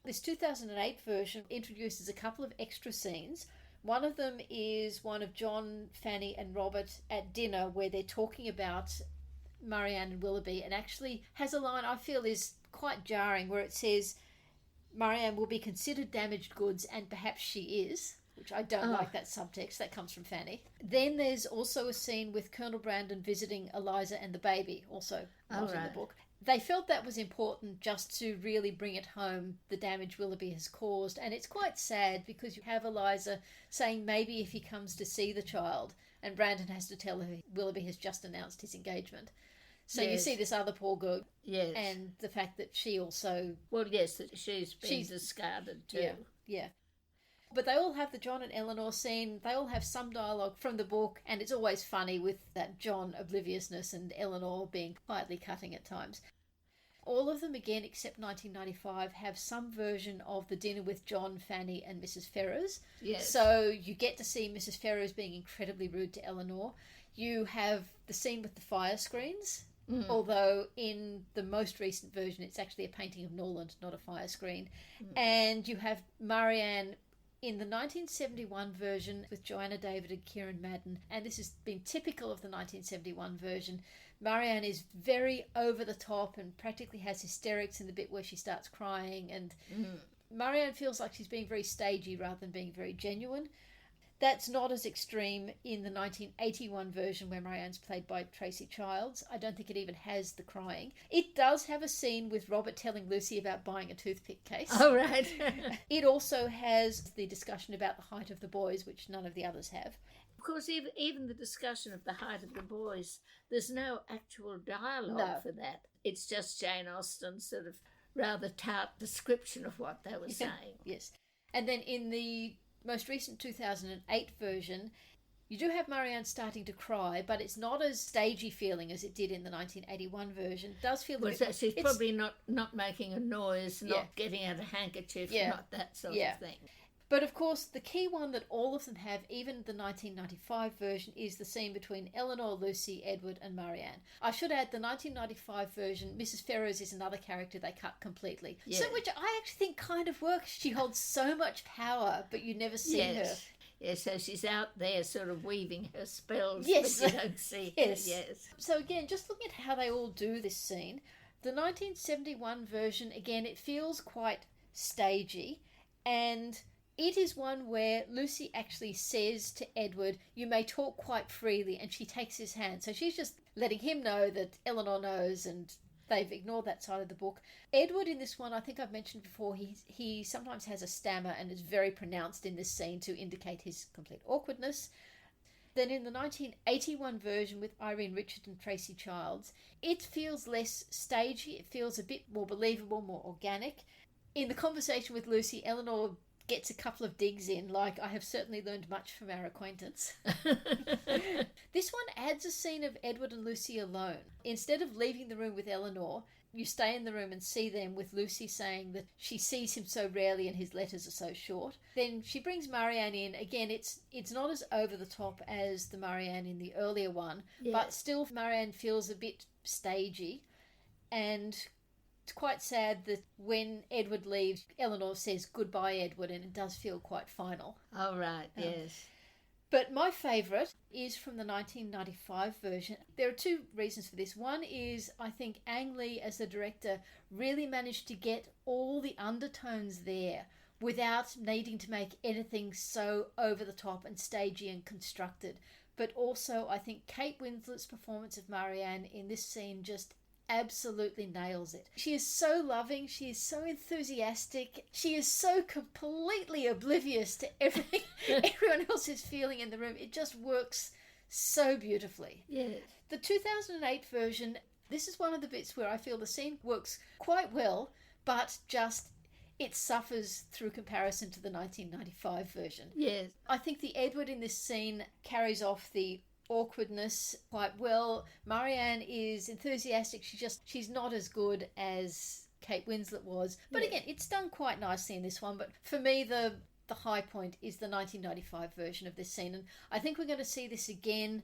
this 2008 version introduces a couple of extra scenes. One of them is one of John, Fanny and Robert at dinner where they're talking about Marianne and Willoughby, and actually has a line I feel is quite jarring where it says Marianne will be considered damaged goods, and perhaps she is, which I don't like that subtext. That comes from Fanny. Then there's also a scene with Colonel Brandon visiting Eliza and the baby, also not in the book. They felt that was important just to really bring it home, the damage Willoughby has caused. And it's quite sad because you have Eliza saying maybe if he comes to see the child, and Brandon has to tell her Willoughby has just announced his engagement. So you see this other poor girl, and the fact that she also... Well, yes, that she's been discarded too. Yeah. But they all have the John and Elinor scene. They all have some dialogue from the book, and it's always funny with that John obliviousness and Elinor being quietly cutting at times. All of them, again, except 1995, have some version of the dinner with John, Fanny and Mrs. Ferrars. Yes. So you get to see Mrs. Ferrars being incredibly rude to Elinor. You have the scene with the fire screens, although in the most recent version it's actually a painting of Norland, not a fire screen. And you have Marianne in the 1971 version with Joanna David and Kieran Madden, and this has been typical of the 1971 version. Marianne is very over the top and practically has hysterics in the bit where she starts crying, and Marianne feels like she's being very stagey rather than being very genuine. That's not as extreme in the 1981 version where Marianne's played by Tracy Childs. I don't think it even has the crying. It does have a scene with Robert telling Lucy about buying a toothpick case. Oh, right. It also has the discussion about the height of the boys, which none of the others have. Of course, even the discussion of the height of the boys, there's no actual dialogue for that. It's just Jane Austen's sort of rather tart description of what they were saying. Yes. And then in the most recent 2008 version, you do have Marianne starting to cry, but it's not as stagey feeling as it did in the 1981 version. It does feel she's probably not making a noise, not getting out a handkerchief, not that sort of thing. But of course, the key one that all of them have, even the 1995 version, is the scene between Elinor, Lucy, Edward and Marianne. I should add, the 1995 version, Mrs. Ferrars is another character they cut completely. Yeah. So, which I actually think kind of works. She holds so much power, but you never see her. Yeah, so she's out there sort of weaving her spells, yes. but you don't see her. Yes. So again, just looking at how they all do this scene, the 1971 version, again, it feels quite stagey, and it is one where Lucy actually says to Edward, you may talk quite freely, and she takes his hand. So she's just letting him know that Elinor knows, and they've ignored that side of the book. Edward in this one, I think I've mentioned before, he sometimes has a stammer and is very pronounced in this scene to indicate his complete awkwardness. Then in the 1981 version with Irene Richard and Tracy Childs, it feels less stagey. It feels a bit more believable, more organic. In the conversation with Lucy, Elinor gets a couple of digs in, like, I have certainly learned much from our acquaintance. This one adds a scene of Edward and Lucy alone. Instead of leaving the room with Elinor, you stay in the room and see them, with Lucy saying that she sees him so rarely and his letters are so short. Then she brings Marianne in. Again, it's not as over the top as the Marianne in the earlier one, but still Marianne feels a bit stagey. And it's quite sad that when Edward leaves, Elinor says goodbye, Edward, and it does feel quite final. Oh, right, yes. But my favourite is from the 1995 version. There are two reasons for this. One is I think Ang Lee, as the director, really managed to get all the undertones there without needing to make anything so over the top and stagey and constructed. But also I think Kate Winslet's performance of Marianne in this scene just absolutely nails it. She is so loving, she is so enthusiastic, she is so completely oblivious to everything everyone else is feeling in the room. It just works so beautifully. Yes. The 2008 version, this is one of the bits where I feel the scene works quite well, but just it suffers through comparison to the 1995 version. Yes. I think the Edward in this scene carries off the awkwardness quite well. Marianne is enthusiastic. She's not as good as Kate Winslet was, but again, it's done quite nicely in this one. But for me, the high point is the 1995 version of this scene, and I think we're going to see this again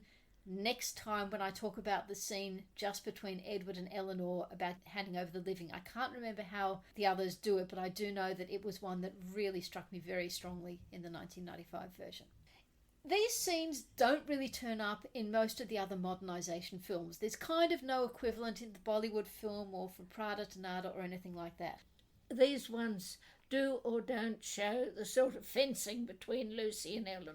next time when I talk about the scene just between Edward and Elinor about handing over the living. I can't remember how the others do it, but I do know that it was one that really struck me very strongly in the 1995 version. These scenes don't really turn up in most of the other modernisation films. There's kind of no equivalent in the Bollywood film or from Prada to Nada or anything like that. These ones do or don't show the sort of fencing between Lucy and Elinor.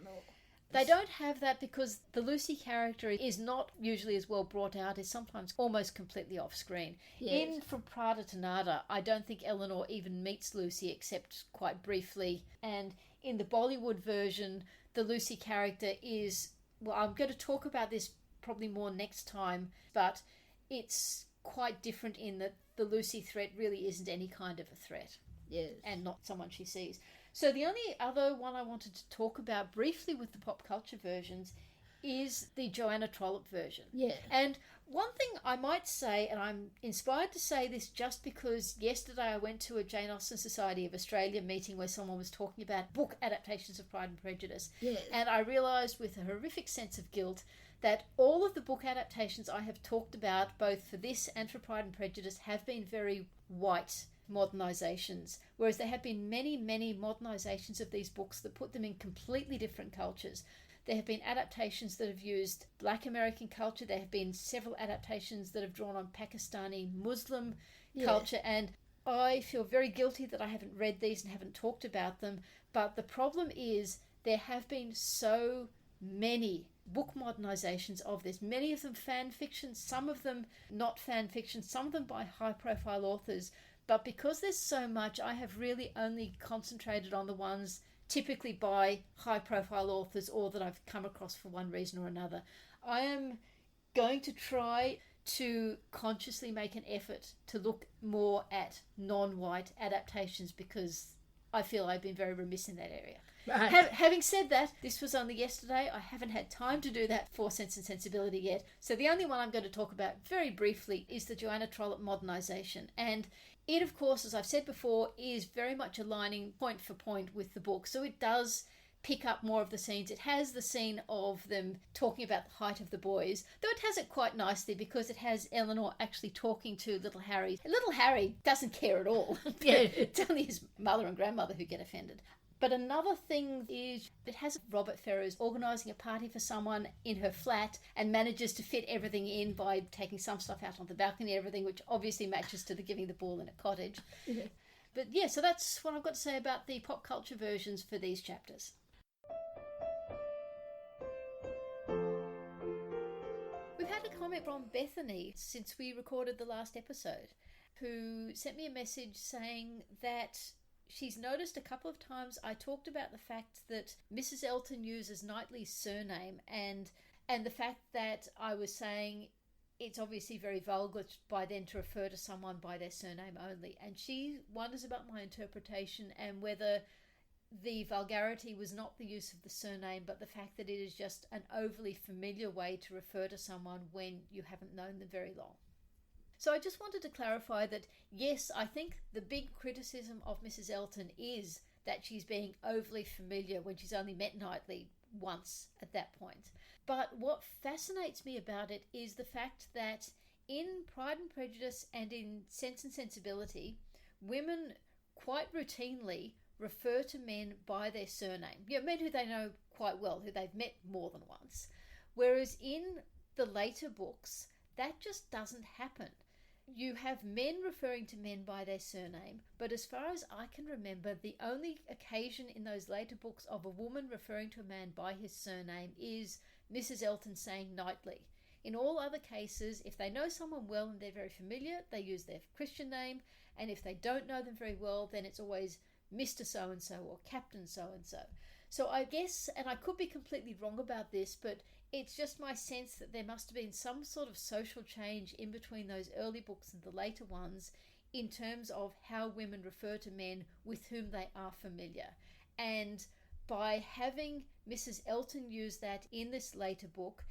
They don't have that because the Lucy character is not usually as well brought out, is sometimes almost completely off screen. Yes. In From Prada to Nada, I don't think Elinor even meets Lucy except quite briefly. And in the Bollywood version, the Lucy character is, well, I'm going to talk about this probably more next time, but it's quite different in that the Lucy threat really isn't any kind of a threat. Yes. And not someone she sees. So the only other one I wanted to talk about briefly with the pop culture versions is the Joanna Trollope version. Yeah. And one thing I might say, and I'm inspired to say this just because yesterday I went to a Jane Austen Society of Australia meeting where someone was talking about book adaptations of Pride and Prejudice. Yes. And I realised with a horrific sense of guilt that all of the book adaptations I have talked about, both for this and for Pride and Prejudice, have been very white modernisations, whereas there have been many, many modernisations of these books that put them in completely different cultures. There have been adaptations that have used Black American culture. There have been several adaptations that have drawn on Pakistani Muslim culture, and I feel very guilty that I haven't read these and haven't talked about them. But the problem is there have been so many book modernisations of this, many of them fan fiction, some of them not fan fiction, some of them by high-profile authors. But because there's so much, I have really only concentrated on the ones typically by high-profile authors or that I've come across for one reason or another. I am going to try to consciously make an effort to look more at non-white adaptations because I feel I've been very remiss in that area. Right. Having said that, this was only yesterday. I haven't had time to do that for Sense and Sensibility yet. So the only one I'm going to talk about very briefly is the Joanna Trollope modernisation. And it, of course, as I've said before, is very much aligning point for point with the book. So it does pick up more of the scenes. It has the scene of them talking about the height of the boys, though it has it quite nicely because it has Elinor actually talking to little Harry. Little Harry doesn't care at all. It's only his mother and grandmother who get offended. But another thing is it has Robert Ferrars organising a party for someone in her flat and manages to fit everything in by taking some stuff out on the balcony and everything, which obviously matches to the giving the ball in a cottage. Yeah. But yeah, so that's what I've got to say about the pop culture versions for these chapters. We've had a comment from Bethany since we recorded the last episode, who sent me a message saying that she's noticed a couple of times I talked about the fact that Mrs. Elton uses Knightley's surname and the fact that I was saying it's obviously very vulgar by then to refer to someone by their surname only. And she wonders about my interpretation and whether the vulgarity was not the use of the surname, but the fact that it is just an overly familiar way to refer to someone when you haven't known them very long. So I just wanted to clarify that, yes, I think the big criticism of Mrs. Elton is that she's being overly familiar when she's only met Knightley once at that point. But what fascinates me about it is the fact that in Pride and Prejudice and in Sense and Sensibility, women quite routinely refer to men by their surname. You know, men who they know quite well, who they've met more than once. Whereas in the later books, that just doesn't happen. You have men referring to men by their surname, but as far as I can remember, the only occasion in those later books of a woman referring to a man by his surname is Mrs. Elton saying Knightley. In all other cases, if they know someone well and they're very familiar, they use their Christian name, and if they don't know them very well, then it's always Mr. So-and-so or Captain So-and-so. So I guess, and I could be completely wrong about this, but it's just my sense that there must have been some sort of social change in between those early books and the later ones in terms of how women refer to men with whom they are familiar. And by having Mrs. Elton use that in this later book,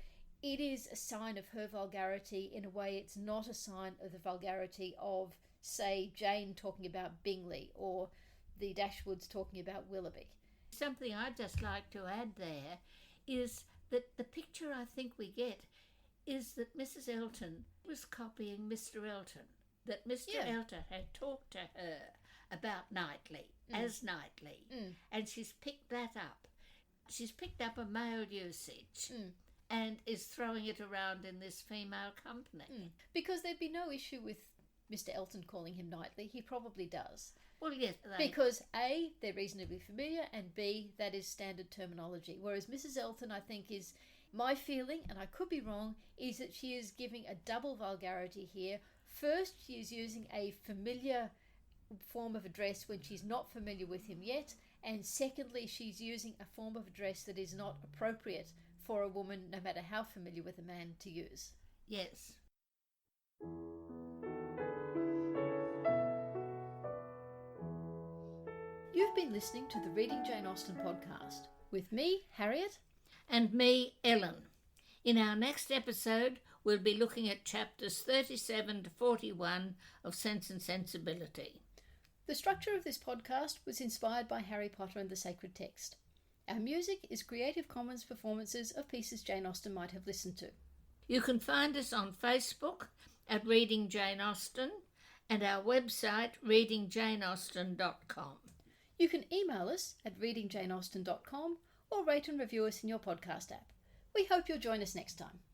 it is a sign of her vulgarity in a way it's not a sign of the vulgarity of, say, Jane talking about Bingley or the Dashwoods talking about Willoughby. Something I'd just like to add there is the picture I think we get is that Mrs. Elton was copying Mr. Elton, that Mr. Elton had talked to her about Knightley, as Knightley, and she's picked that up. She's picked up a male usage and is throwing it around in this female company. Because there'd be no issue with Mr. Elton calling him Knightley. He probably does. Well, yes. Because A, they're reasonably familiar, and B, that is standard terminology. Whereas Mrs. Elton, I think, is... My feeling, and I could be wrong, is that she is giving a double vulgarity here. First, she is using a familiar form of address when she's not familiar with him yet. And secondly, she's using a form of address that is not appropriate for a woman, no matter how familiar with a man, to use. Yes. You've been listening to the Reading Jane Austen podcast with me, Harriet. And me, Ellen. In our next episode, we'll be looking at chapters 37 to 41 of Sense and Sensibility. The structure of this podcast was inspired by Harry Potter and the Sacred Text. Our music is Creative Commons performances of pieces Jane Austen might have listened to. You can find us on Facebook at Reading Jane Austen and our website readingjaneausten.com. You can email us at readingjaneausten.com or rate and review us in your podcast app. We hope you'll join us next time.